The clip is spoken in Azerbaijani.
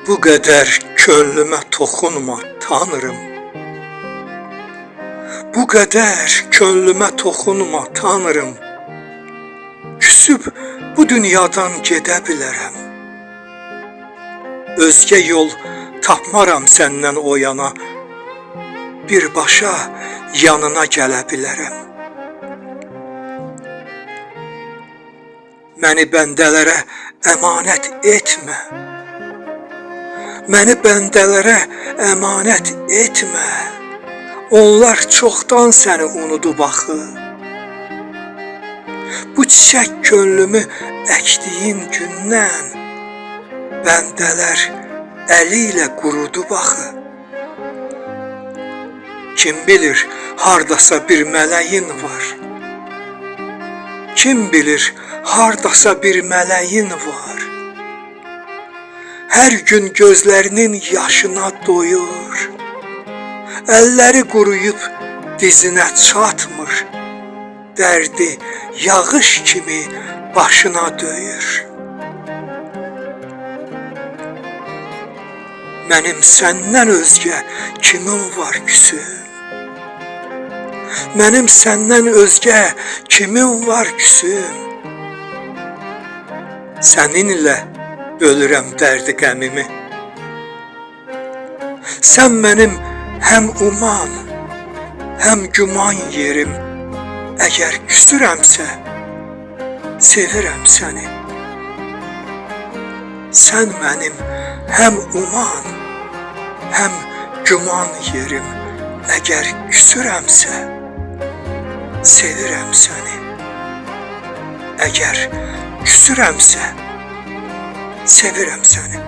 Bu qədər könlümə toxunma Tanrım. Bu qədər könlümə toxunma Tanrım. Küsüb bu dünyadan gedə bilərəm. Özgə yol tapmaram səndən o yana. Birbaşa yanına gələ bilərəm. Məni bəndələrə əmanət etmə. Məni bəndələrə əmanət etmə. Onlar çoxdan səni unudub axı. Bu çiçək könlümü əkdiyin gündən bəndələr əli ilə qurudub axı. Kim bilir hardasa bir mələyin var. Kim bilir hardasa bir mələyin var. Hər gün gözlərinin yaşına doyur. Əlləri quruyub dizinə çatmır. Dərdi yağış kimi başına döyür. Mənim səndən özgə kimim var küsüm? Mənim səndən özgə kimim var küsüm? Səninlə bölürəm dərdi qəmimi. Sən mənim həm uman, həm güman yerim. Əgər küsürəmsə, sevirəm səni. Sən mənim həm uman, həm güman yerim. Əgər küsürəmsə, sevirəm səni. Əgər küsürəmsə, sevirəm səni.